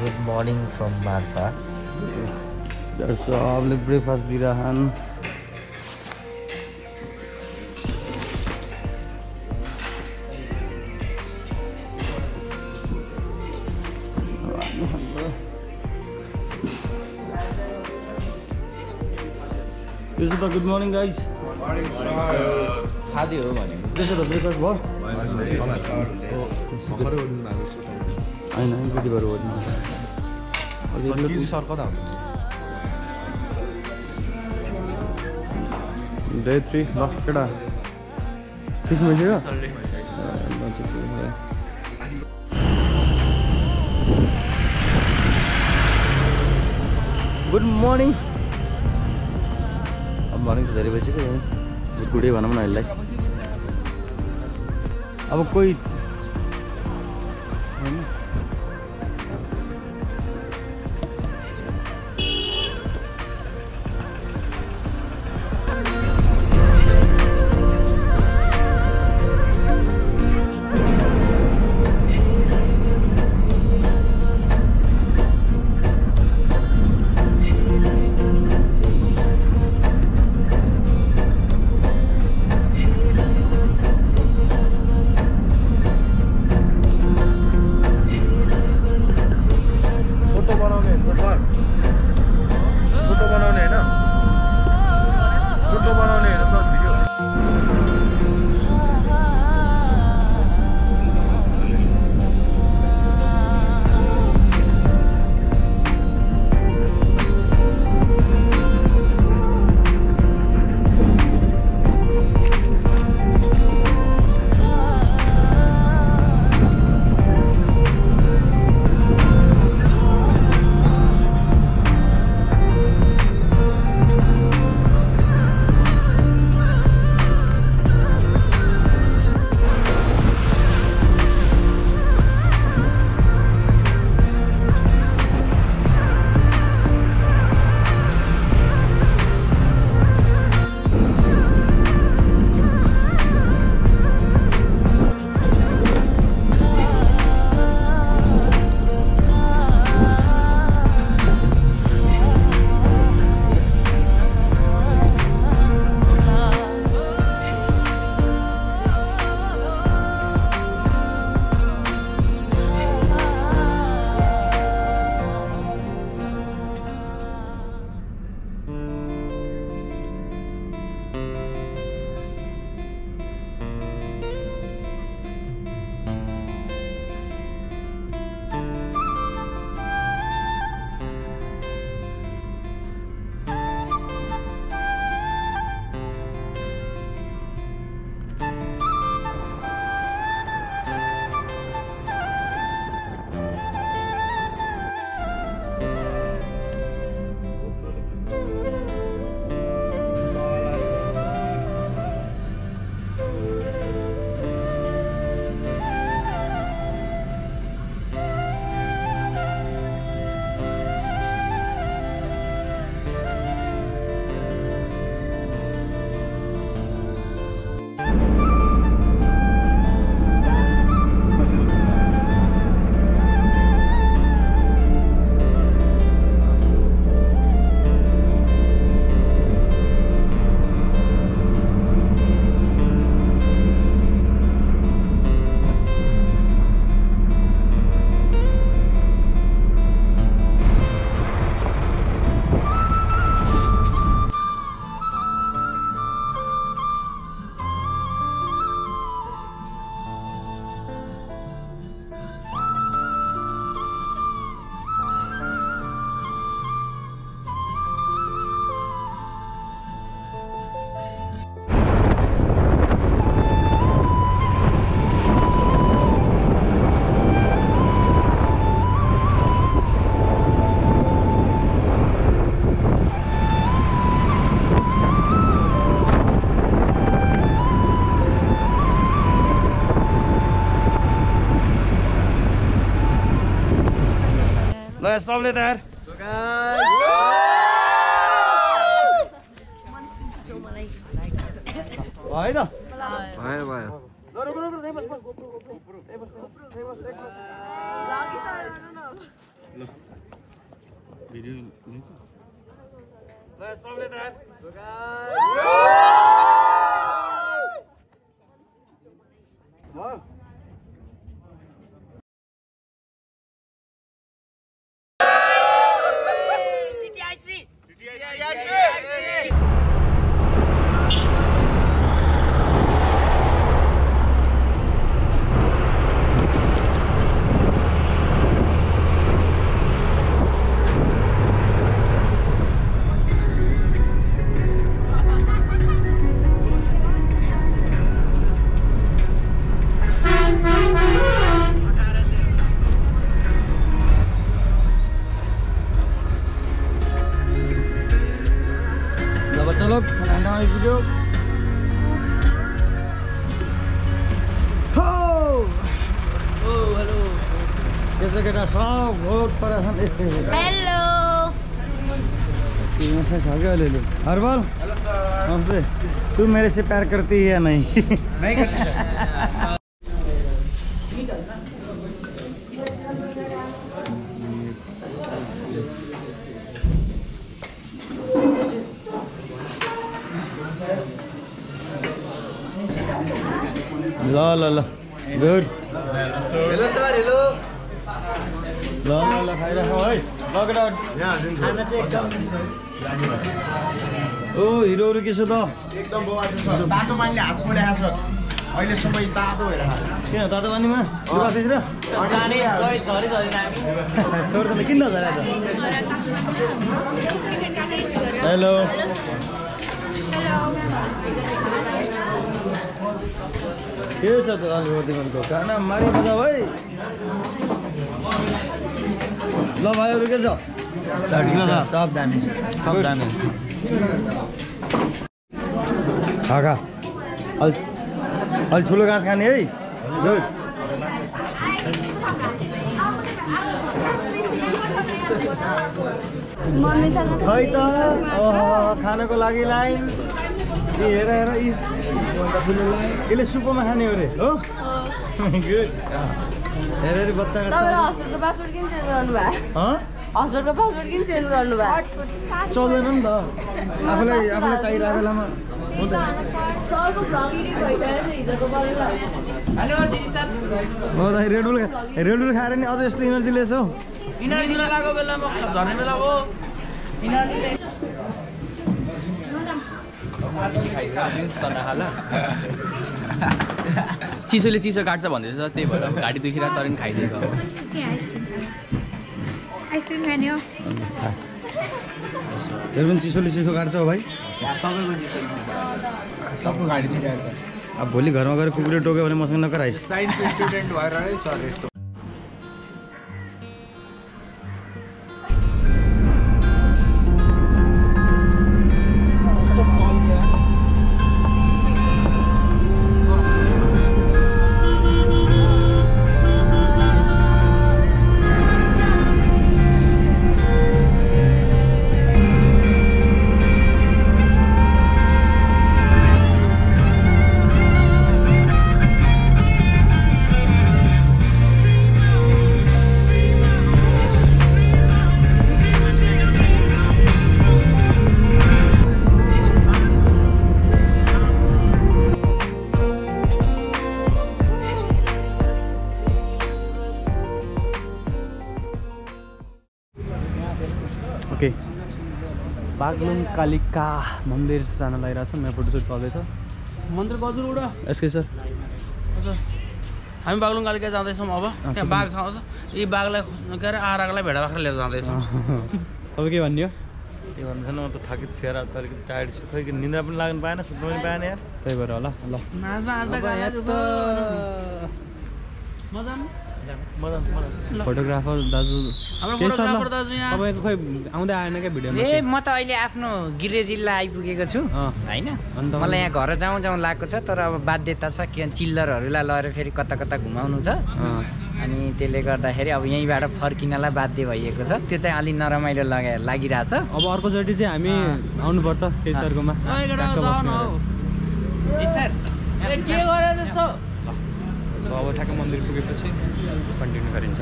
Good morning from Marfa. सबले breakfast दिइरहन् Good morning guys. Morning sir. खादी हो भने त्यसो त ब्रेकफास्ट भयो भर्खरै उठ्नु भएको छ हैन बिटी भएर उठ्नु कि सर कता हुन्छ डे 3 ल केटा फिस मसियो गुड मर्निङ अब मर्निङ त धेरै बजेको गुडै भनौँ न यसलाई अब कोही सबले तयार होइन भयो भयो चलो खाना आइपुग्यो कैसे केटा सब बहुत परेशान हेलो मैसेज आ गया ले लो हरबल नमस्ते तू मेरे से प्यार करती है या नहीं नहीं करती सर ल ल ल गुड हेलो सर हेलो ल ल ल खाइराखौ है बगडा खाना चाहिँ एकदम ओ हिरोहरु के छ त एकदम बवाल छ सर तातो पानीले हात पोलेको छ अहिले समय तातो भएर किन तातो पानीमा दुखाइछ र छोड त किन नझरा त हेलो के छ त अलिकतिको खाना मारी बजाऊ है ल भाइहरु के छ सब दामी सब दामी खा अलि ठुलो घाँस खाने है गुड खै त खानको लागि लाइन हेर हेर यसले सुपमा खाने हो रे हो गुड हेर बच्चाको हस्पिटलको पासपोर्ट किन चेन्ज गर्नुभयो हस्पिटलको पासपोर्ट किन चेन्ज गर्नुभयो चल्दैन नि त आफूलाई चाहिरहेको बेलामा सरको भ्लग एडिट भइसकेको छ हिजोको रेडुल खाएर नि अझ यस्तो इनर्जी लिएछ हौ बेलाको बेलामा झर्ने बेला हो चिसोले चिसो काट्छ भन्दैछ त्यही भएर घाँटी दुखिरहेको तर पनि खाइदिएको अब आइसक्रिम खाने हो तेरो पनि चिसोले चिसो काट्छ हो भाइ सबको गाडी दिइरहेछ अब भोलि घरमा गएर कुकुरले टोक्यो भने मसँग नकराइस साइन्सको स्टुडेन्ट भएर है सर यस्तो ओके बागलुङ कालिका मन्दिर जान लागिरहेको छ मेरो फोटोसुट चल्दैछ मन्दिर बज्नु उडा यसकै सर हामी बागलुङ कालिका जाँदैछौँ अब त्यहाँ बाघ छ यी बाघलाई के अरे आरागलाई भेडा बाख्रा लिएर जाँदैछौँ तपाईँ के भन्ने हो के भन्नु छैन म त थाकित छु यार अलिकति टायर्ड छु खै निन्द्रा पनि लाग्नु पाएन सुत्नु पनि पाएन यार त्यही भएर होला ल फोटोग्राफर दाजु तपाईँको खै आउँदै आएन क्या भिडियोमा ए म त अहिले आफ्नो गृह जिल्ला आइपुगेको छु होइन मलाई यहाँ घर जाउँ लागेको छ तर अब बाध्यता छ के चिल्लरहरूलाई लगेर फेरि कता कता घुमाउनु छ अनि त्यसले गर्दाखेरि अब यहीँबाट फर्किनलाई बाध्य भइएको छ त्यो चाहिँ अलि नरमाइलो लागिरहेछ अब अर्कोचोटि चाहिँ हामी आउनुपर्छ केही सरकोमा अब ठ्याक्क मन्दिर पुगेपछि कन्टिन्यू गरिन्छ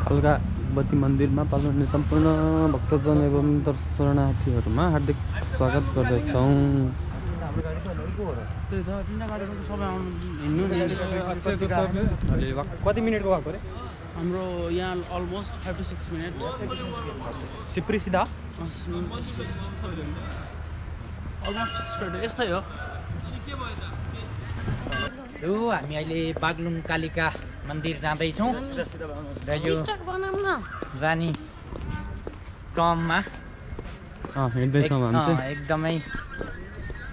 अलगावती मन्दिरमा पाल्नुहुने सम्पूर्ण भक्तजन एवं दर्शनार्थीहरूमा हार्दिक स्वागत गर्दछौँ। कति मिनटको भएको अरे हाम्रो यहाँ अलमोस्ट 5 to 6 मिनट सिप्री सिधा अलमोस्ट यस्तै हो। यो हामी अहिले बागलुङ कालिका मन्दिर जाँदैछौँ र यो जाने क्रममा हिँड्दैछौँ हामी चाहिँ। एकदमै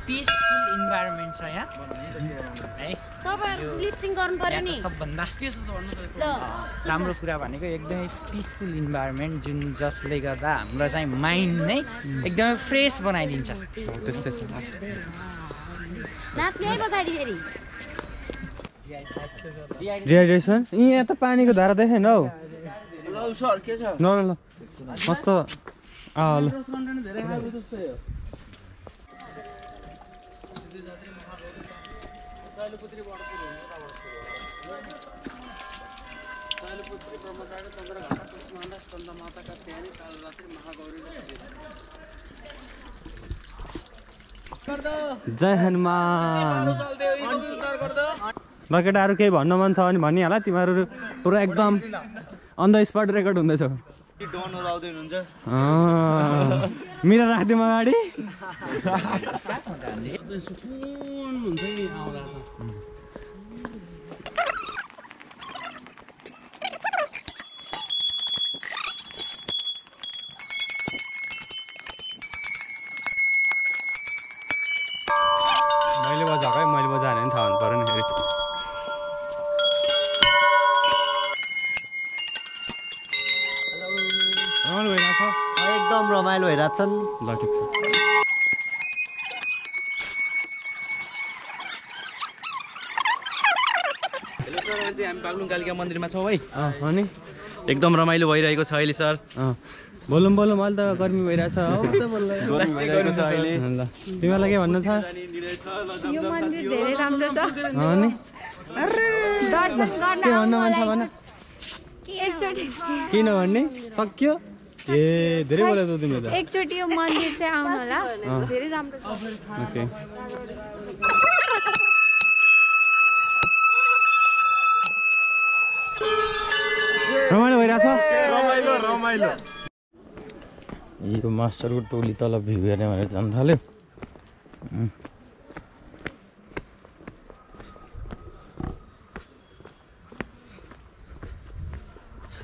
पिसफुल इन्भाइरोमेन्ट छ यहाँ है। सबभन्दा राम्रो कुरा भनेको एकदमै पिसफुल इन्भाइरोमेन्ट जुन जसले गर्दा हाम्रो चाहिँ माइन्ड नै एकदमै फ्रेस बनाइदिन्छ। त्यस्तै छ। डिहाइड्रेसन यहाँ त पानीको धारा देखेन हौ। ल मस्त ल जय हनुमान। ल केटाहरू केही भन्न मन छ भने भनिहाल। तिमीहरू पुरा एकदम अन द स्पट रेकर्ड हुँदैछ। मिरा राखिदिउँ अगाडि। मैले बजाएको है, मैले बजाएन भने थाहा हुनु पऱ्यो नि फेरि। रमाइलो भइरहेछ एकदम रमाइलो भइरहेछन्। ल ठिक छ। हेलो सर, अहिले चाहिँ हामी बागलुङ कालिका मन्दिरमा छौँ है। अनि एकदम रमाइलो भइरहेको छ अहिले सर। बोलौँ अहिले त गर्मी भइरहेछ हो। ल तिमीहरूलाई के भन्नु छ? यो मन्दिर धेरै राम्रो छ। अनि दर्शन गर्न के भन्न मन छ भन। एकचोटि किन भन्ने सक्यो? ए धेरै बोल्यो त तिमीले त। एकचोटि यो मन्दिर चाहिँ आउनु होला, धेरै राम्रो छ। ओके रमाइलो भइरहेछ। रमाइलो यो मास्टरको टोली तल भ्यू हेर्ने भनेर जान थाल्यो।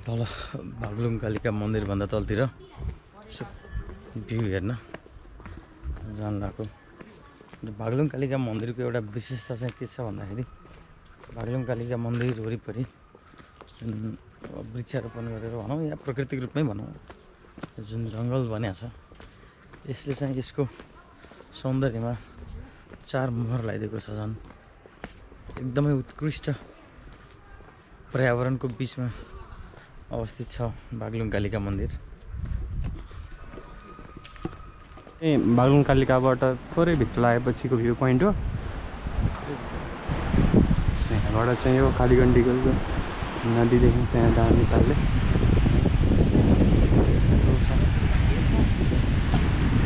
तल बागलुङ कालिका मन्दिरभन्दा तलतिर यसो भ्यू हेर्न जान लाग्यो। बागलुङ कालिका मन्दिरको एउटा विशेषता चाहिँ के छ भन्दाखेरि बागलुङ कालिका मन्दिर वरिपरि जुन वृक्षारोपण गरेर भनौँ या प्राकृतिक रूपमै भनौँ जुन जङ्गल बनिएको छ यसले चाहिँ यसको सौन्दर्यमा चार मोहर लगाइदिएको छ। झन् एकदमै उत्कृष्ट पर्यावरणको बिचमा अवस्थित छ बागलुङ कालिका मन्दिर। ए बागलुङ कालिकाबाट थोरै भित्र लागेपछिको भ्यू पोइन्ट हो। यहाँबाट चाहिँ यो कालीगण्डीको नदी देखिन्छ यहाँ दामी तालले।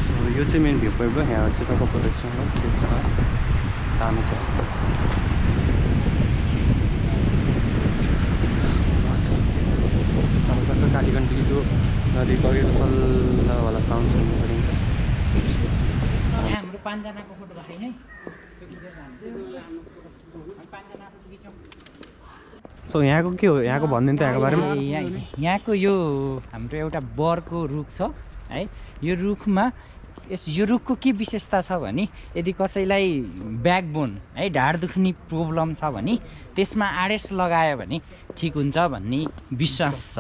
सो यो चाहिँ मेन भ्यू पोइन्ट हो। यहाँबाट चाहिँ टक्क प्रोटेक्सन हो, दामी छ। अब टक्क कालीगण्डीको नदी बगेको सल्लाहवाला साउन्ड सुन्न सकिन्छ। यहाँ हाम्रो 5 जनाको फोटो राखेँ है। सो यहाँको के हो? यहाँको भनिदिनु त यहाँको बारेमा। यहाँको यो हाम्रो एउटा बरको रुख छ है। यो रुखमा यो रुखको के विशेषता छ भने यदि कसैलाई ब्याकबोन है ढाड दुख्ने प्रब्लम छ भने त्यसमा आडेस लगायो भने ठिक हुन्छ भन्ने विश्वास छ।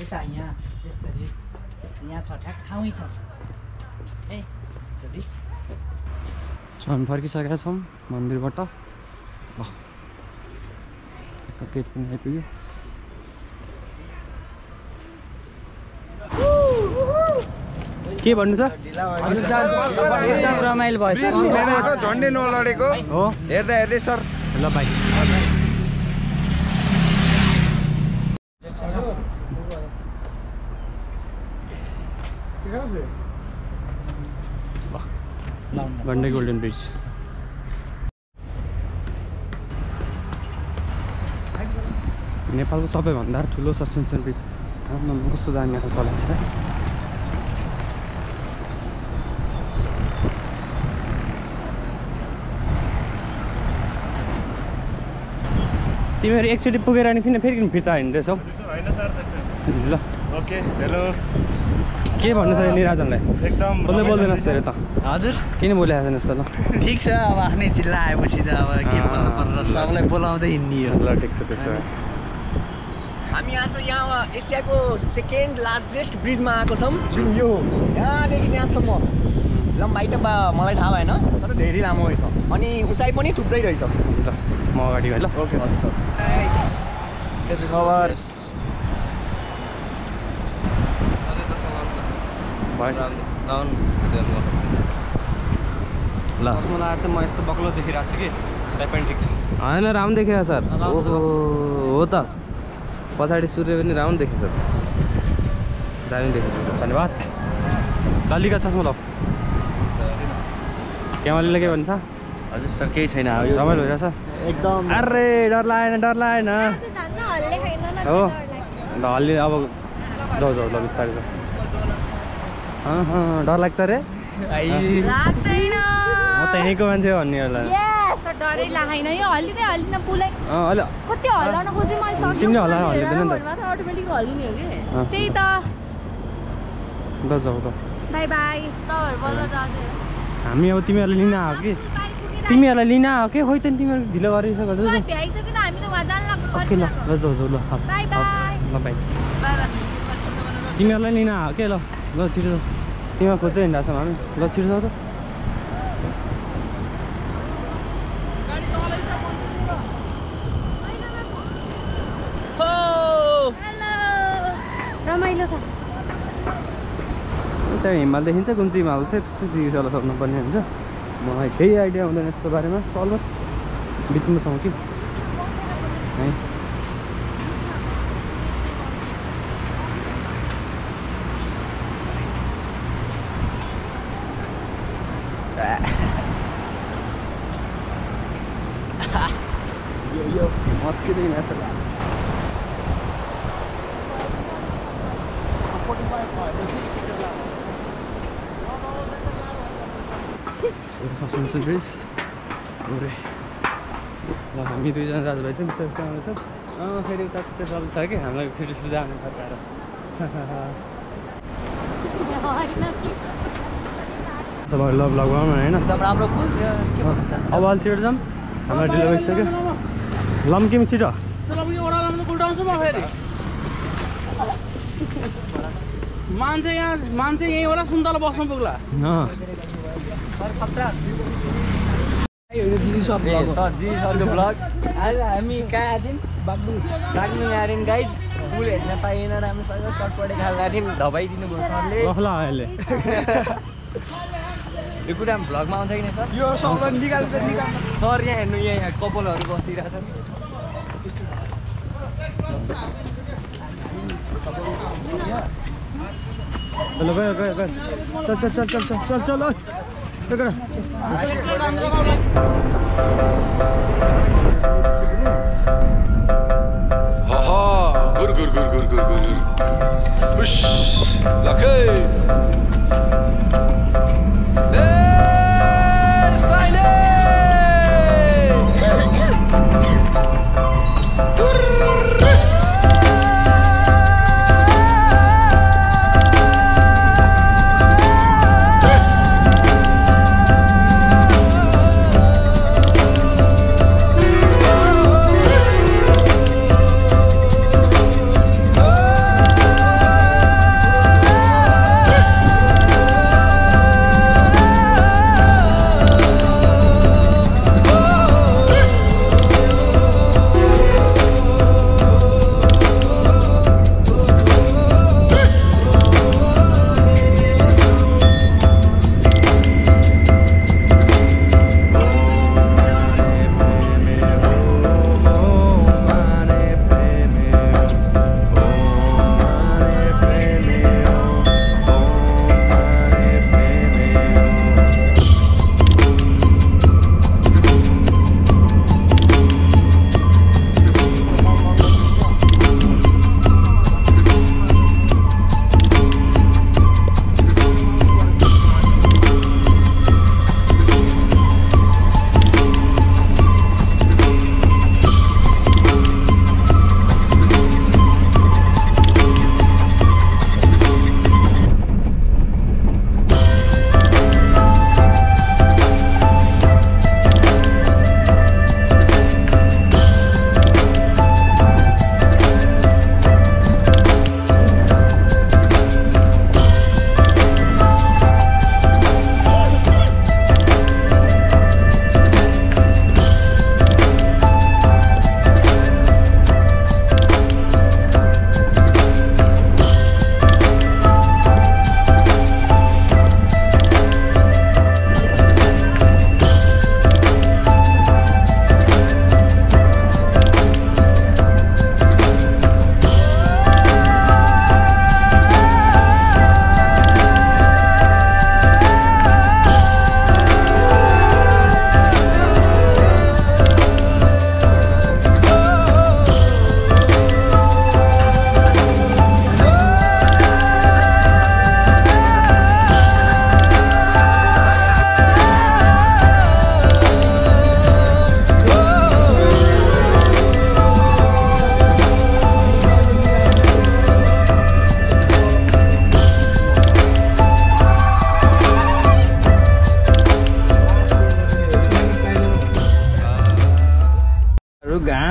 यता यहाँ छ ठ्याक ठाउँै छ है। हामी फर्किसकेका छौँ मन्दिरबाट। गेट पनि आइपुग्यो। के के भन्नु छ एकदम रमाइलो भयो झन्डै नलडेको हो हेर्दा हेर्दै सर ल भाइ गण्डे गोल्डन ब्रिज नेपालको सबैभन्दा ठुलो सस्पेन्सन ब्रिज कस्तो दामी आएको चलाएको छ तिमीहरू एकचोटि पुगेर नि किन फेरि फिर्ता हिँड्दैछौ ल ओके हेलो के भन्नु छ निराजनलाई एकदम कसले बोल्दैनस् फेरि त हजुर किन बोलिरहेको छैनस् त ल ठिक छ अब आफ्नै जिल्ला आएपछि त अब के बोल्नु पर्छ सबलाई बोलाउँदै हिँड्ने हो ल ठिक छ त्यसो भए हामी आज यहाँ एसियाको सेकेन्ड लार्जेस्ट ब्रिजमा आएको छौँ जुन यो यहाँदेखि यहाँसम्म लम्बाइ त मलाई थाहा भएन तर धेरै लामो रहेछ अनि उचाइ पनि थुप्रै रहेछ हुन्छ म अगाडि गएँ ल ओके हस् के छ खबर ल चस्मा लगाएर चाहिँ म यस्तो बक्लो देखिरहेको छु कि त्यही पनि ठिक छ होइन राम्रो देखियो सर हो त पछाडि सूर्य पनि राम्रो देखिन्छ दामी देखिन्छ सर धन्यवाद लालीका चस्मा ल क्यामराले के भन्छ हजुर सर केही छैन रमाइलो भइरहेछ एकदम अरे डर लागेन हो ल हल्ली अब जाऊ ल बिस्तारै छ डर लाग्छ रे लाग्दैन म त यहीँको मान्छे भन्ने होला डरै लागेन यो हल्लिँदै हल्लिन पुलै अहिले कति हल्लाउन खोजेँ मैले तिमीले हल्लाएर हल्लिँदैन नि त अटोमेटिक हल्लिने हो कि त्यही त ल जाऊ ल बाई बाई तपाईँहरू बल्ल जाँदै हामी अब तिमीहरूलाई लिन आयो कि तिमीहरूलाई लिन आयो कि खोइ त तिमीहरू ढिलो गरिसक्यो भ्याइसक्यो त हामी त वहाँ जान लाग्नु ओके ल जाऊ ल हस् बाई बाई ल बाई तिमीहरूलाई लिन आयो के ल छिटो जाऊ तिमीहरू खोज्दै हिँडिरहेको छौँ हामी ल छिटो जाऊ त रमाइलो छ त्यहाँ हिमाल देखिन्छ कुन चाहिँ हिमाल छ त्यो चाहिँ जिग्स चलाउनु पर्ने हुन्छ मलाई केही आइडिया हुँदैन यसको बारेमा अलमोस्ट बिचमा छौँ कि है यो मस्किँदै छ सस्पेन्सन ब्रिज पुरै ल हामी दुईजना दाजुभाइ चाहिँ त्यहाँबाट छ फेरि उता त्यो चल्छ कि हामीलाई फेरि जानु फर्काएर ल ब्लग बनाउनु होइन राम्रो पुल अब अलि छिटो जाऊँ हामीलाई ढिलो भइसक्यो लम्कीमा छिटो मान्छे यहीँ होला सुन्तला बस्नु पुग्ला सरको ब्लग आज हामी कहाँ थियौँ बाग्लुङ यहाँ गाइड पुल हेर्न पाइएन राम्रोसँग चटपटे खाल्दा थियौँ धपाइदिनु भयो सरले लखला अहिले यो कुरा भ्लगमा आउँछ कि सर यो सब निकाल्छ सर यहाँ हेर्नु यहाँ कपालहरू बसिरहेछ ल गयो चल चल चल चल चल चल चल गुर गुर गुर गुर गुर गुर उश लखे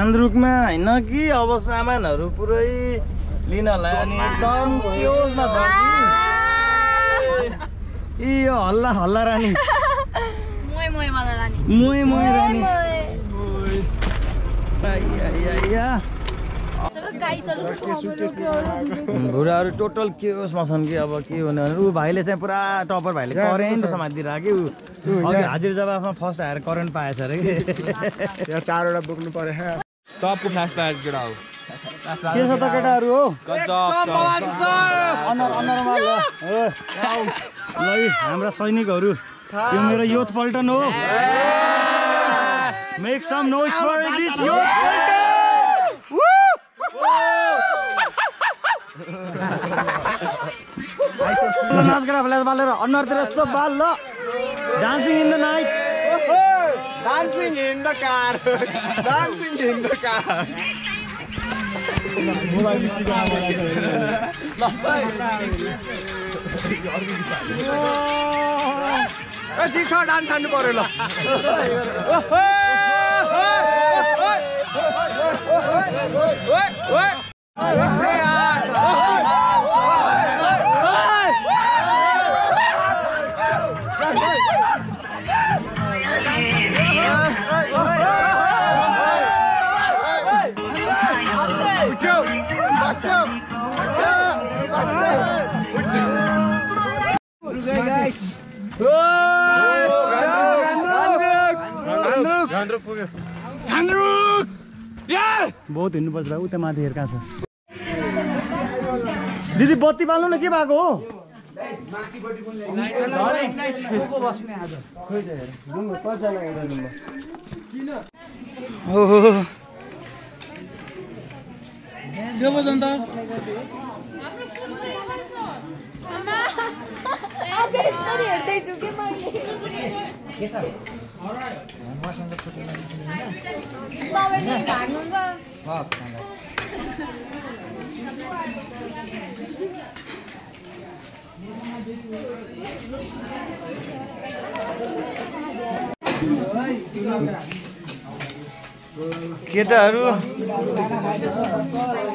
गान्द्रुकमा हैन कि अब सामानहरु पुरै लिन लाने एकदम क्योजमा छ कि यो हल्ला हल्ला रानी मोय रानी मोय रानी बुढाहरू टोटल क्योजमा छन् कि अब के हुने ऊ भाइले चाहिँ पुरा टपर भाइले करेन्ट समातिरहेको कि अघि हाजिर जवाफमा फर्स्ट आएर करेन्ट पाएछ अरे कि यहाँ 4 वटा बोक्नु पर्यो सबको फ्ल्यास ब्याक केटा हो के छ त केटाहरू हो ल हाम्रा सैनिकहरू यो मेरो योथ पल्टन हो make some noise for this youth पल्टन नाचगाडा फ्ल्यास बालेर अनुहारतिर यसो बाल ल dancing in the night dancing in the car dancing in the car जिसो डान्स हान्नु पर्यो ल बहुत हिँड्नुपर्छ भाइ उता माथि हेर कहाँ छ दिदी बत्ती बाल्नु न के भएको हो केटाहरू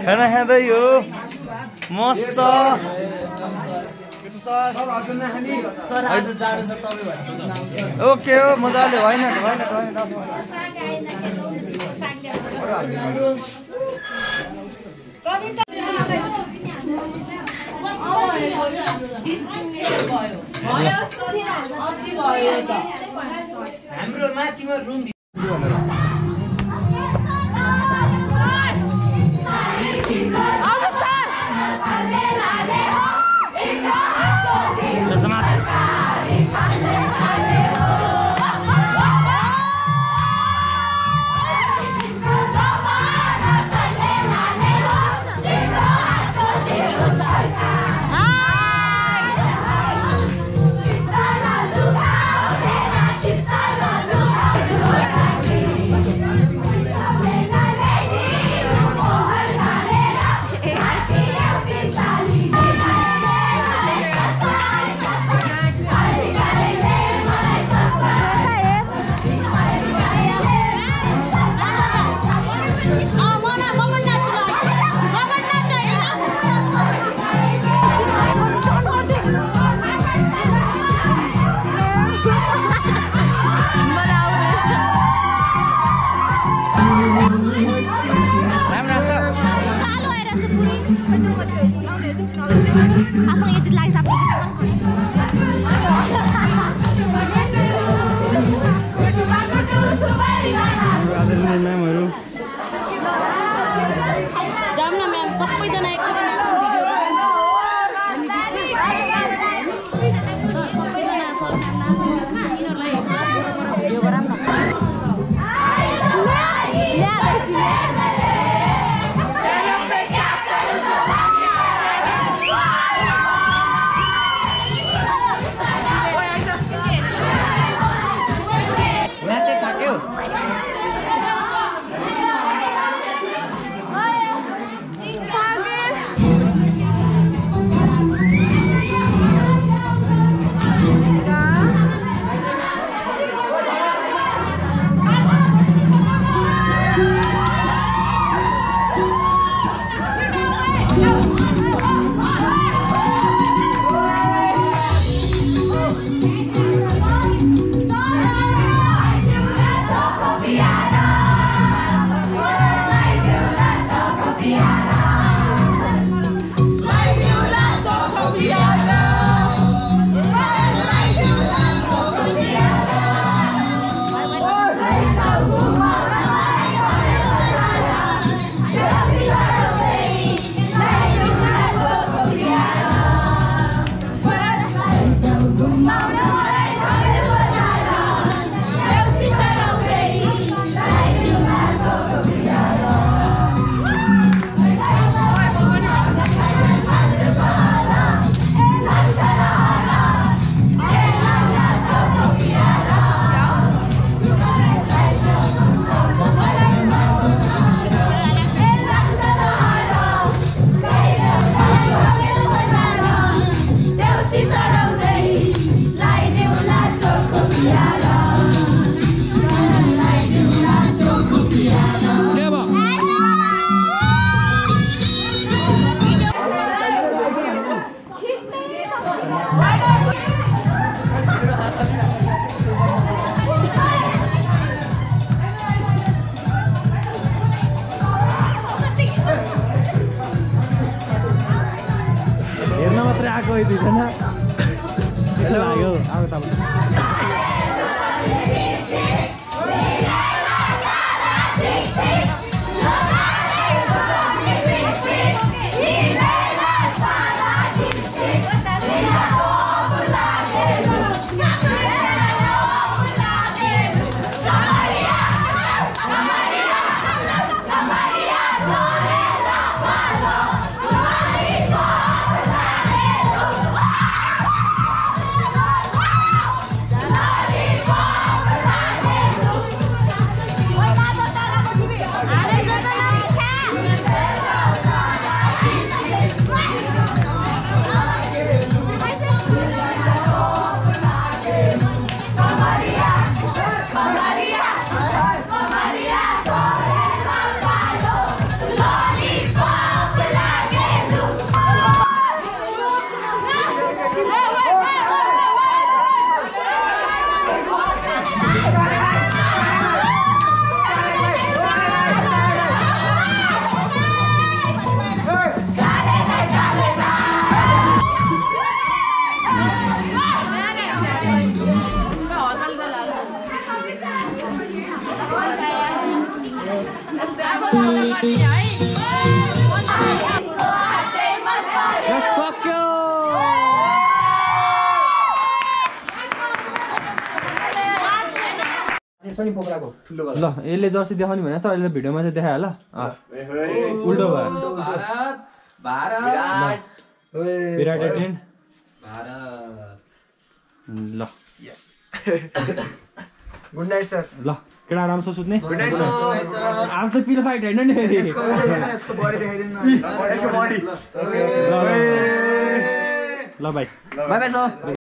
खाना खाँदै हो मस्त ओके हो मजाले होइन हाम्रो माथिमा रुम आएको दुईजना चिसो लाग्यो अब त ल यसले जर्सी देखाउने भनेको छ अहिले भिडियोमा चाहिँ देखायो ल उल्टो भयो विराट एटेन्ड ल गुड नाइट सर ल केटा राम्रो सुत्ने गुड नाइट सर आज चाहिँ पिलो फाइट होइन नि फेरि यसको बडी देखाइदिनु न यसको बडी ल भाइ बाइ बाइ सर